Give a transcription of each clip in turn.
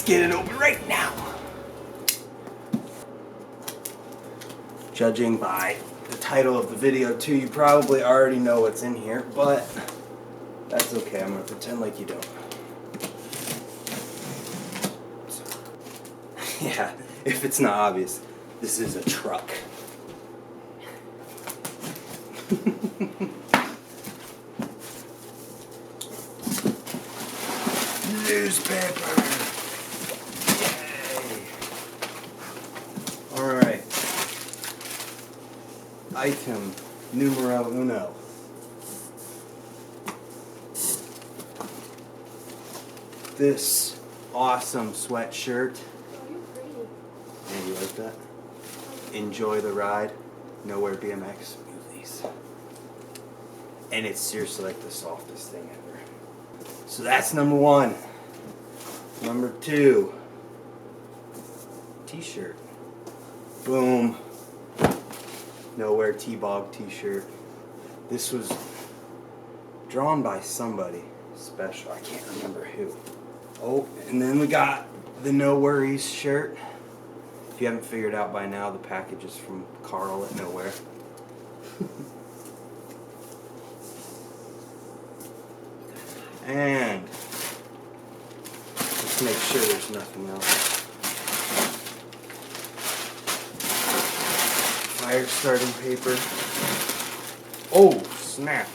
get it open right now. Judging by the title of the video too, you probably already know what's in here, but that's okay. I'm gonna pretend like you don't. Yeah, if it's not obvious, this is a truck. Newspaper. Yay. All right. Item numero uno. This awesome sweatshirt. And you like that? Enjoy the ride. Nowear BMX. These. And it's seriously like the softest thing ever. So that's number one. Number two. T-shirt. Boom. Nowear T-Bog t-shirt. This was drawn by somebody special. I can't remember who. Oh, and then we got the No Worries shirt. If you haven't figured out by now, the package is from Carl at Nowear. And let's make sure there's nothing else. Fire starting paper. Oh, snap.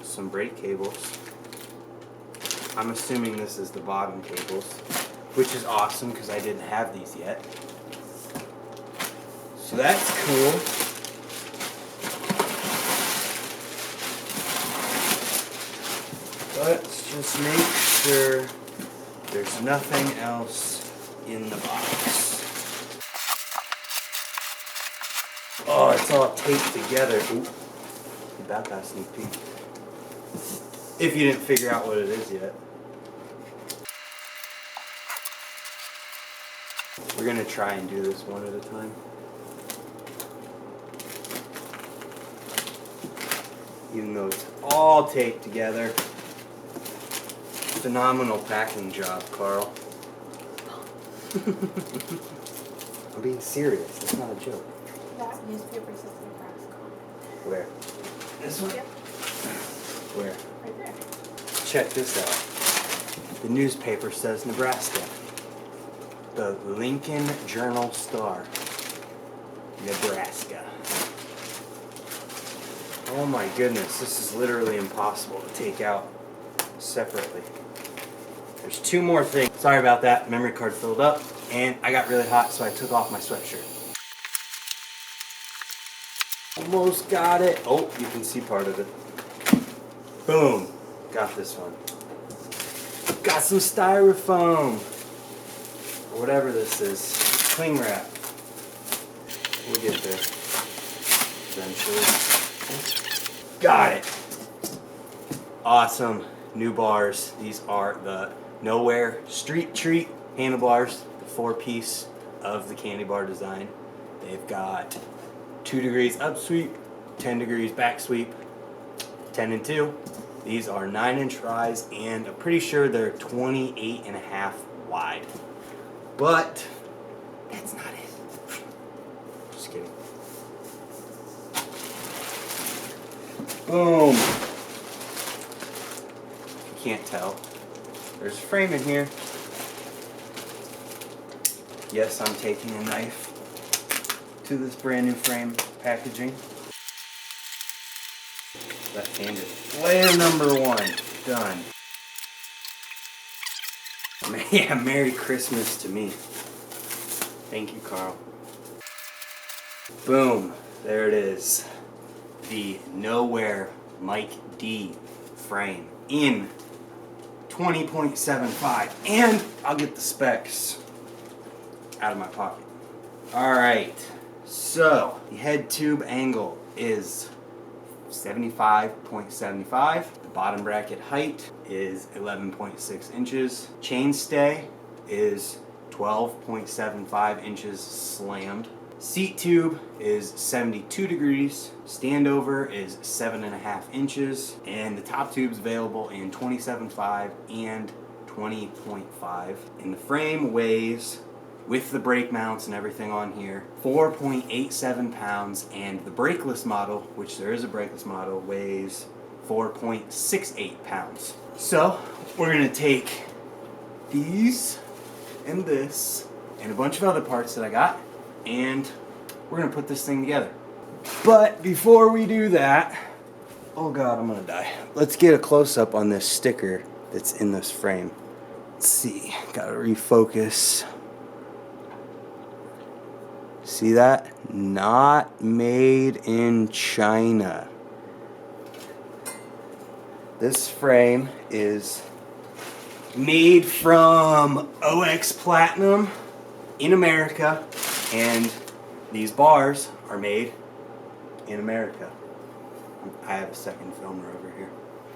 Some brake cables. I'm assuming this is the bottom cables, which is awesome because I didn't have these yet. So that's cool. Let's just make sure there's nothing else in the box. Oh, it's all taped together. Ooh, did that sneak peek. If you didn't figure out what it is yet. We're gonna try and do this one at a time. Even though it's all taped together. Phenomenal packing job, Carl. I'm being serious. That's not a joke. That newspaper says Nebraska. Where? This one? Yep. Where? Right there. Check this out. The newspaper says Nebraska. The Lincoln Journal-Star. Nebraska. Oh my goodness, this is literally impossible to take out separately. There's two more things. Sorry about that, memory card filled up, and I got really hot, so I took off my sweatshirt. Almost got it. Oh, you can see part of it. Boom, got this one. Got some styrofoam, or whatever this is. Cling wrap. We'll get there eventually. Got it. Awesome. New bars. These are the Nowear Street Treat handlebars, the 4-piece of the candy bar design. They've got 2 degrees up sweep, 10 degrees back sweep, 10 and 2. These are 9-inch rise, and I'm pretty sure they're 28.5 wide. But that's not it. Just kidding. Boom. You can't tell. There's a frame in here. Yes, I'm taking a knife to this brand new frame packaging. Left-handed. Layer number 1. Done. Yeah, Merry Christmas to me. Thank you, Carl. Boom. There it is. The Nowear Mike D frame in 20.75. And I'll get the specs out of my pocket. Alright, so the head tube angle is 75.75. The bottom bracket height is 11.6 inches. Chain stay is 12.75 inches slammed. Seat tube is 72 degrees. Standover is 7.5 inches. And the top tube is available in 27.5 and 20.5. And the frame weighs, with the brake mounts and everything on here, 4.87 pounds. And the brakeless model, which there is a brakeless model, weighs 4.68 pounds. So we're gonna take these and this and a bunch of other parts that I got, and we're gonna put this thing together. But before we do that, oh god, I'm gonna die. Let's get a close-up on this sticker that's in this frame. Let's see, gotta refocus. See that? Not made in China. This frame is made from OX Platinum in America, and these bars are made in America. I have a second filmer over here.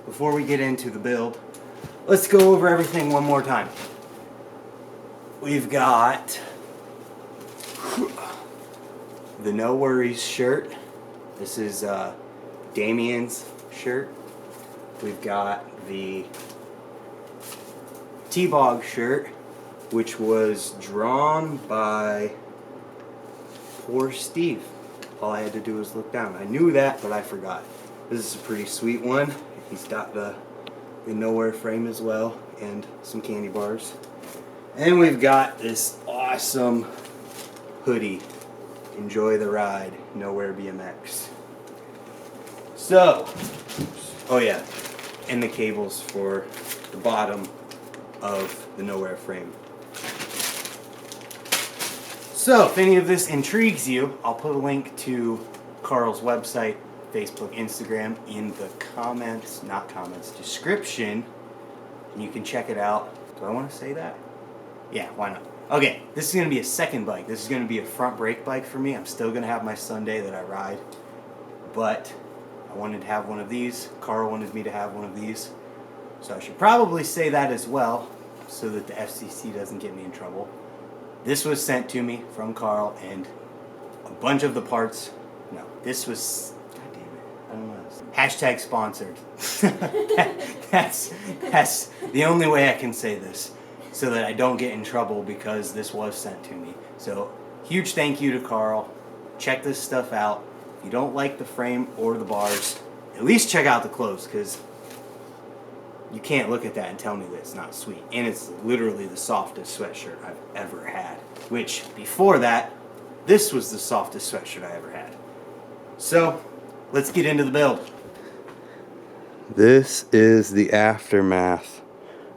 Before we get into the build, let's go over everything one more time. We've got the No Worries shirt. This is Damien's shirt. We've got the T-Bog shirt, which was drawn by poor Steve. All I had to do was look down. I knew that, but I forgot. This is a pretty sweet one. He's got the Nowear frame as well, and some candy bars. And we've got this awesome hoodie. Enjoy the ride, Nowear BMX. So, oh yeah, and the cables for the bottom of the Nowear frame. So, if any of this intrigues you, I'll put a link to Carl's website, Facebook, Instagram in the description, and you can check it out. Do I want to say that? Yeah, why not? Okay, this is going to be a second bike. This is going to be a front brake bike for me. I'm still going to have my Sunday that I ride, but I wanted to have one of these. Carl wanted me to have one of these, so I should probably say that as well, so that the FCC doesn't get me in trouble. This was sent to me from Carl, and a bunch of the parts. No, this was. God damn it! I don't know. Hashtag sponsored. that's the only way I can say this, so that I don't get in trouble, because this was sent to me. So, huge thank you to Carl. Check this stuff out. If you don't like the frame or the bars, at least check out the clothes, because you can't look at that and tell me that it's not sweet. And it's literally the softest sweatshirt I've ever had. Which, before that, this was the softest sweatshirt I ever had. So, let's get into the build. This is the aftermath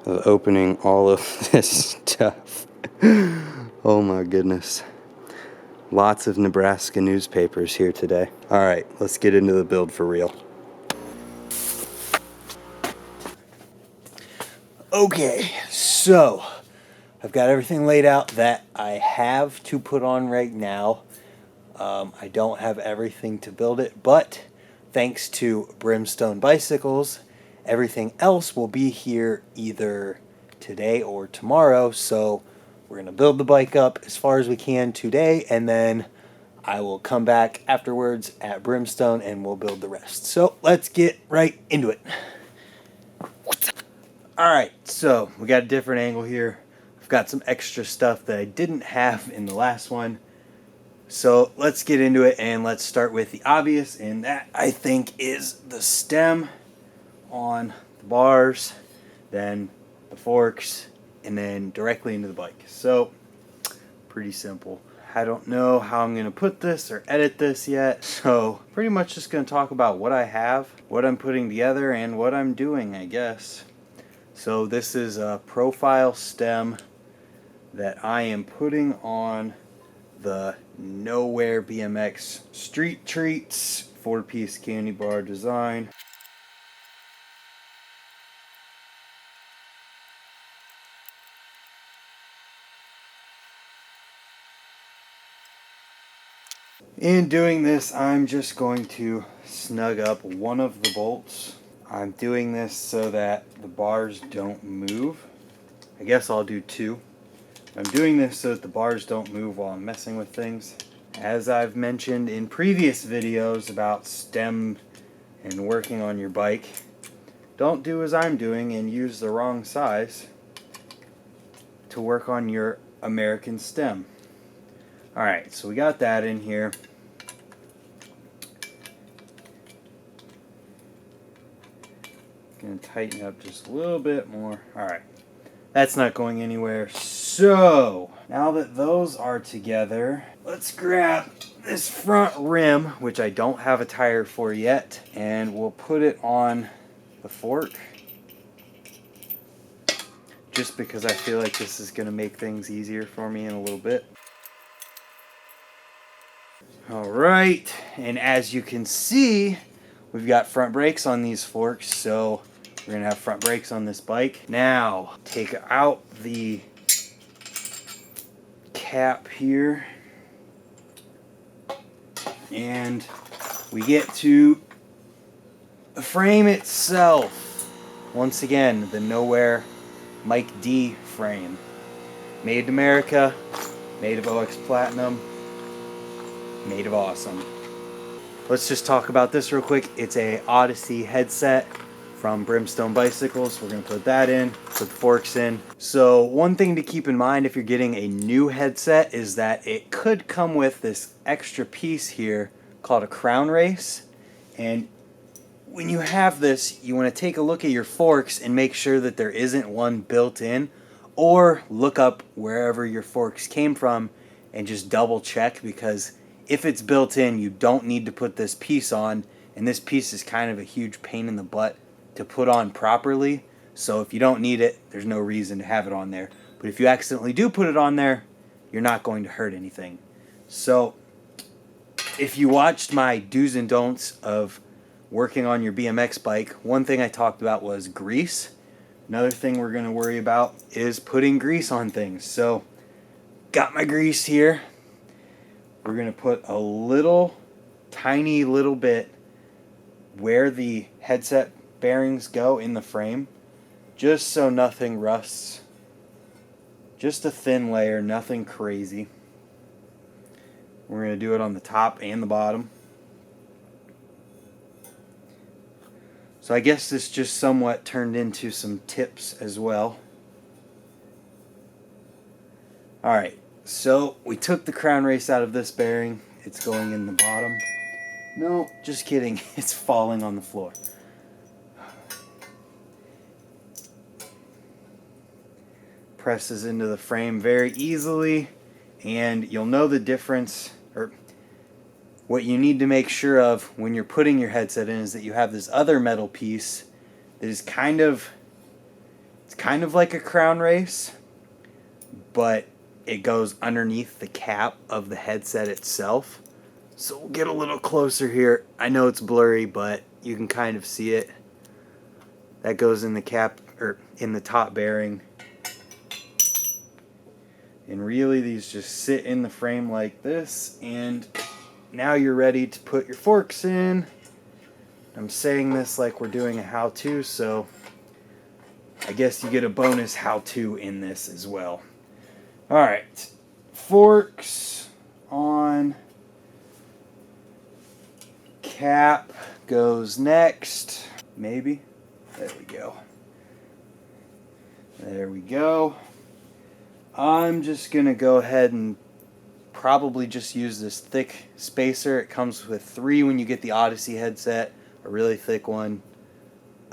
of opening all of this stuff. Oh my goodness. Lots of Nebraska newspapers here today. Alright, let's get into the build for real. Okay, so I've got everything laid out that I have to put on right now. I don't have everything to build it, but thanks to Brimstone Bicycles, everything else will be here either today or tomorrow. So we're going to build the bike up as far as we can today, and then I will come back afterwards at Brimstone and we'll build the rest. So let's get right into it. Alright, so we got a different angle here. I've got some extra stuff that I didn't have in the last one. So let's get into it, and let's start with the obvious, and that I think is the stem on the bars, then the forks, and then directly into the bike. So, pretty simple. I don't know how I'm going to put this or edit this yet, so pretty much just going to talk about what I have, what I'm putting together, and what I'm doing, I guess. So this is a profile stem that I am putting on the Nowear BMX Street Treats 4-piece candy bar design. In doing this, I'm just going to snug up one of the bolts. I'm doing this so that the bars don't move. I guess I'll do two. I'm doing this so that the bars don't move while I'm messing with things. As I've mentioned in previous videos about stem and working on your bike, don't do as I'm doing and use the wrong size. to work on your American stem. Alright, so we got that in here. Gonna tighten up just a little bit more. Alright, that's not going anywhere. So, now that those are together, let's grab this front rim, which I don't have a tire for yet, and we'll put it on the fork. Just because I feel like this is going to make things easier for me in a little bit. Alright, and as you can see, we've got front brakes on these forks, so we're going to have front brakes on this bike. Now, take out the cap here, and we get to the frame itself. Once again, the Nowear Mike D frame. Made in America, made of OX Platinum, made of awesome. Let's just talk about this real quick. It's a Odyssey headset from Brimstone Bicycles. We're going to put that in, put the forks in. So one thing to keep in mind if you're getting a new headset is that it could come with this extra piece here called a crown race. And when you have this, you want to take a look at your forks and make sure that there isn't one built in, or look up wherever your forks came from and just double check, because if it's built in, you don't need to put this piece on, and this piece is kind of a huge pain in the butt to put on properly. So if you don't need it, there's no reason to have it on there. But if you accidentally do put it on there, you're not going to hurt anything. So if you watched my do's and don'ts of working on your BMX bike, one thing I talked about was grease. Another thing we're going to worry about is putting grease on things. So got my grease here. We're going to put a little, tiny little bit where the headset bearings go in the frame, just so nothing rusts. Just a thin layer, nothing crazy. We're going to do it on the top and the bottom. So I guess this just somewhat turned into some tips as well. Alright, so we took the crown race out of this bearing. It's going in the bottom. No, just kidding. It's falling on the floor. Presses into the frame very easily, and you'll know the difference, or what you need to make sure of when you're putting your headset in is that you have this other metal piece that is kind of like a crown race, but it goes underneath the cap of the headset itself. So we'll get a little closer here. I know it's blurry, but you can kind of see it. That goes in the cap, or in the top bearing. And really these just sit in the frame like this, and now you're ready to put your forks in. I'm saying this like we're doing a how-to, so I guess you get a bonus how-to in this as well. Alright, forks on, cap goes next, maybe. There we go. There we go. I'm just going to go ahead and probably just use this thick spacer. It comes with 3 when you get the Odyssey headset, a really thick one,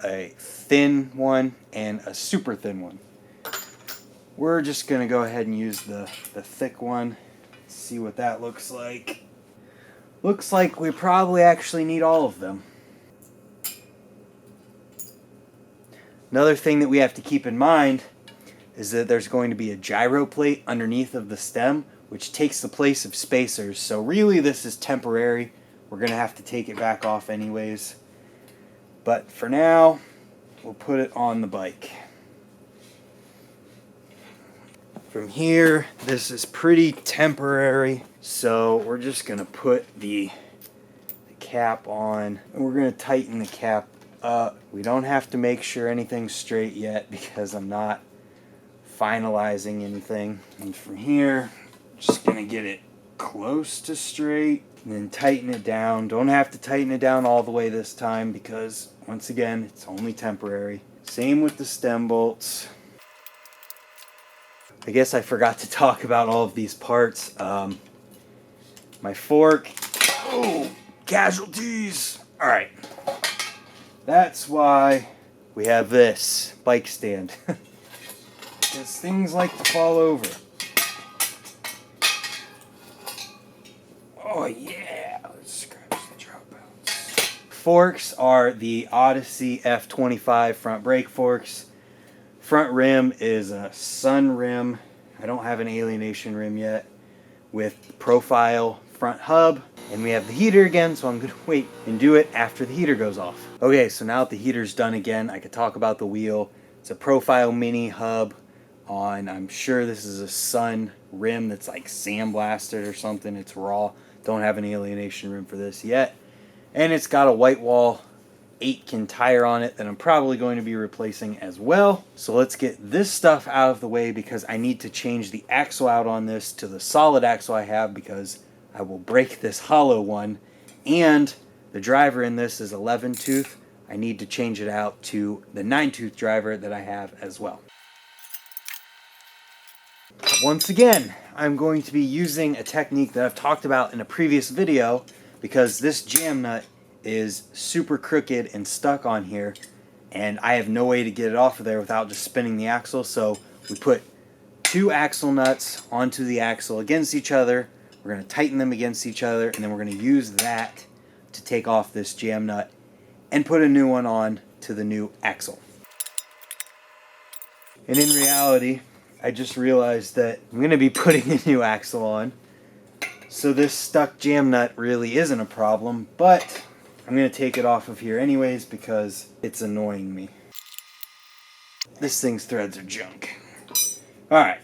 a thin one, and a super thin one. We're just going to go ahead and use the thick one. See what that looks like. Looks like we probably actually need all of them. Another thing that we have to keep in mind is that there's going to be a gyro plate underneath of the stem, which takes the place of spacers. So really this is temporary. We're going to have to take it back off anyways. But for now, we'll put it on the bike. From here, this is pretty temporary. So we're just going to put the cap on, and we're going to tighten the cap up. We don't have to make sure anything's straight yet because I'm not finalizing anything. And from here, just gonna get it close to straight and then tighten it down. Don't have to tighten it down all the way this time because once again, it's only temporary. Same with the stem bolts. I guess I forgot to talk about all of these parts. My fork. Oh, casualties. All right. That's why we have this bike stand. Because things like to fall over. Oh yeah. Let's scratch the dropouts. Forks are the Odyssey F25 front brake forks. Front rim is a Sun rim. I don't have an alienation rim yet, with profile front hub. And we have the heater again, so I'm gonna wait and do it after the heater goes off. Okay, so now that the heater's done again, I could talk about the wheel. It's a profile mini hub on, I'm sure this is a Sun rim that's like sandblasted or something. It's raw. Don't have an alienation rim for this yet. And it's got a white wall 8-kin tire on it that I'm probably going to be replacing as well. So let's get this stuff out of the way because I need to change the axle out on this to the solid axle I have because I will break this hollow one. And the driver in this is 11 tooth. I need to change it out to the 9-tooth driver that I have as well. Once again, I'm going to be using a technique that I've talked about in a previous video because this jam nut is super crooked and stuck on here and I have no way to get it off of there without just spinning the axle. So we put 2 axle nuts onto the axle against each other. We're going to tighten them against each other and then we're going to use that to take off this jam nut and put a new one on to the new axle. And in reality, I just realized that I'm going to be putting a new axle on. So this stuck jam nut really isn't a problem, but I'm going to take it off of here anyways because it's annoying me. This thing's threads are junk. Alright,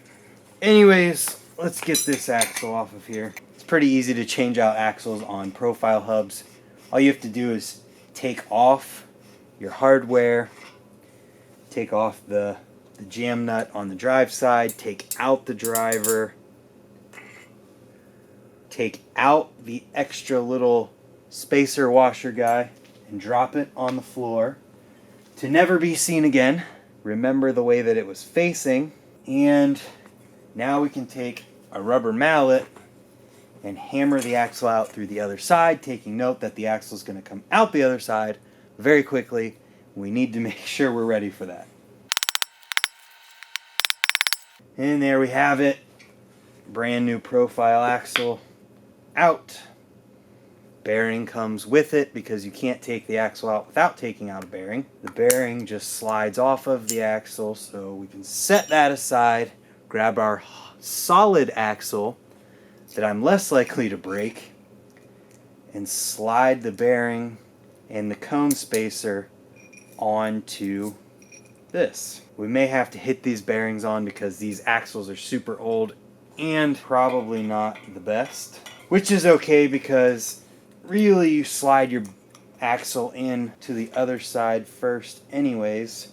anyways, let's get this axle off of here. It's pretty easy to change out axles on profile hubs. All you have to do is take off your hardware, take off the jam nut on the drive side, take out the driver, take out the extra little spacer washer guy and drop it on the floor to never be seen again. Remember the way that it was facing. And now we can take a rubber mallet and hammer the axle out through the other side, taking note that the axle is going to come out the other side very quickly. We need to make sure we're ready for that. And there we have it. Brand new profile axle out. Bearing comes with it because you can't take the axle out without taking out a bearing. The bearing just slides off of the axle, so we can set that aside, grab our solid axle that I'm less likely to break, and slide the bearing and the cone spacer onto this. We may have to hit these bearings on because these axles are super old and probably not the best, which is okay because really you slide your axle in to the other side first anyways,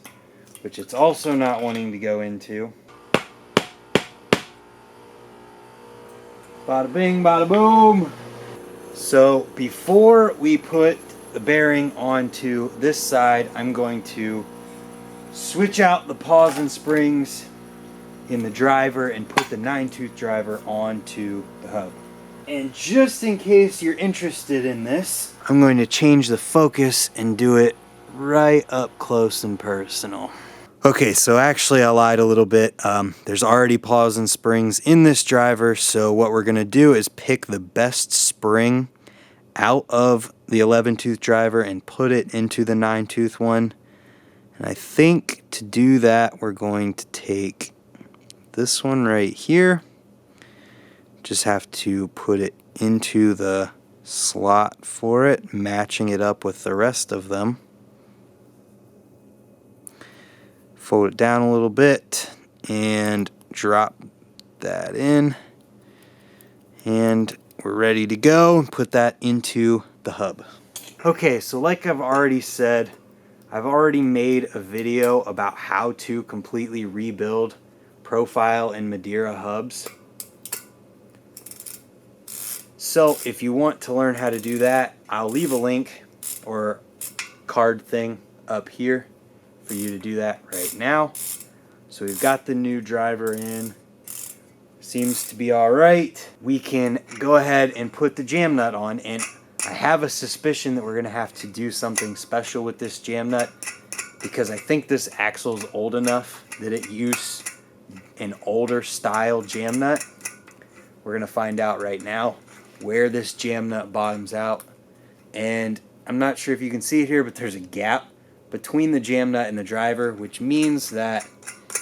which it's also not wanting to go into. Bada bing, bada boom. So before we put the bearing onto this side, I'm going to switch out the paws and springs in the driver and put the 9-tooth driver onto the hub. And just in case you're interested in this, I'm going to change the focus and do it right up close and personal. Okay, so actually I lied a little bit. There's already paws and springs in this driver, so what we're going to do is pick the best spring out of the 11-tooth driver and put it into the 9-tooth one. And I think to do that, we're going to take this one right here. Just have to put it into the slot for it, matching it up with the rest of them. Fold it down a little bit and drop that in. And we're ready to go. Put that into the hub. Okay, so like I've already said, I've already made a video about how to completely rebuild profile and Madeira hubs. So if you want to learn how to do that, I'll leave a link or card thing up here for you to do that right now. So we've got the new driver in, seems to be alright. We can go ahead and put the jam nut on, and I have a suspicion that we're going to have to do something special with this jam nut, because I think this axle is old enough that it used an older style jam nut. We're going to find out right now where this jam nut bottoms out. And I'm not sure if you can see it here, but there's a gap between the jam nut and the driver, which means that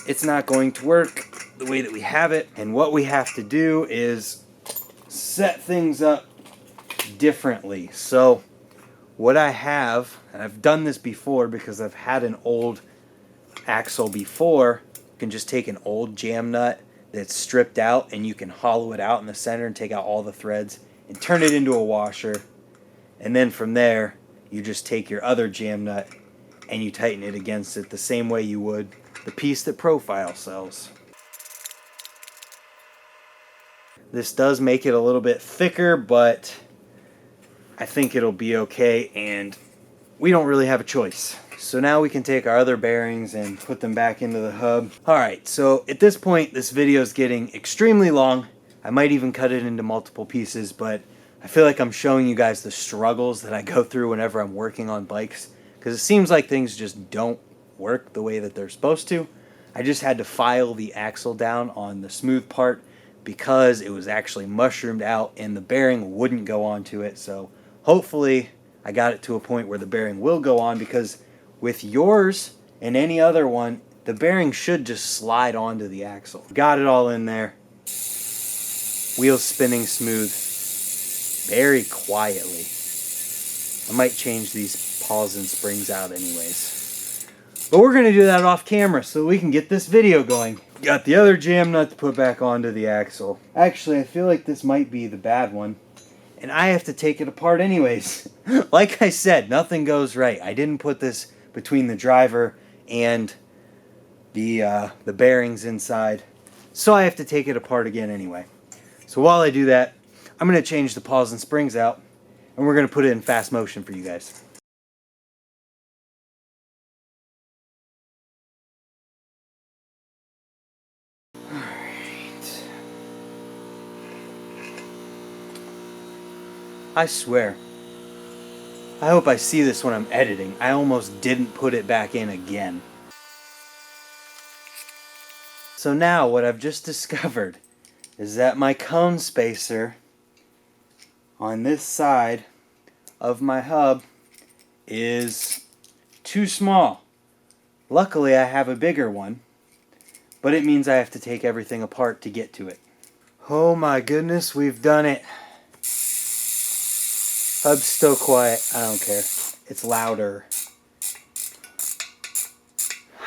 it's not going to work the way that we have it. And what we have to do is set things up differently. So what I have, and I've done this before because I've had an old axle before, you can just take an old jam nut that's stripped out and you can hollow it out in the center and take out all the threads and turn it into a washer. And then from there, you just take your other jam nut and you tighten it against it the same way you would the piece that Profile sells. This does make it a little bit thicker, but I think it'll be okay, and we don't really have a choice. So now we can take our other bearings and put them back into the hub. Alright, so at this point this video is getting extremely long. I might even cut it into multiple pieces, but I feel like I'm showing you guys the struggles that I go through whenever I'm working on bikes, because it seems like things just don't work the way that they're supposed to. I just had to file the axle down on the smooth part because it was actually mushroomed out and the bearing wouldn't go onto it. So hopefully I got it to a point where the bearing will go on, because with yours and any other one, the bearing should just slide onto the axle. Got it all in there. Wheels spinning smooth, very quietly. I might change these paws and springs out anyways. But we're going to do that off camera so we can get this video going. Got the other jam nut to put back onto the axle. Actually, I feel like this might be the bad one, and I have to take it apart anyways. Like I said, nothing goes right. I didn't put this between the driver and the bearings inside, so I have to take it apart again anyway. So while I do that, I'm going to change the paws and springs out, and we're going to put it in fast motion for you guys. Alright. I swear, I hope I see this when I'm editing. I almost didn't put it back in again. So now what I've just discovered is that my cone spacer on this side of my hub is too small. Luckily I have a bigger one, but it means I have to take everything apart to get to it. Oh my goodness, we've done it. Hub's still quiet. I don't care. It's louder.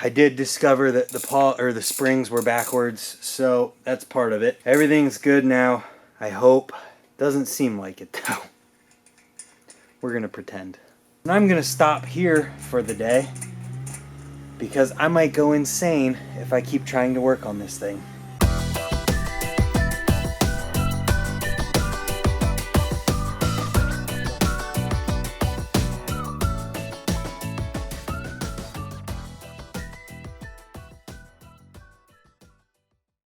I did discover that the springs were backwards, so that's part of it. Everything's good now, I hope. Doesn't seem like it though. We're gonna pretend. And I'm gonna stop here for the day, because I might go insane if I keep trying to work on this thing.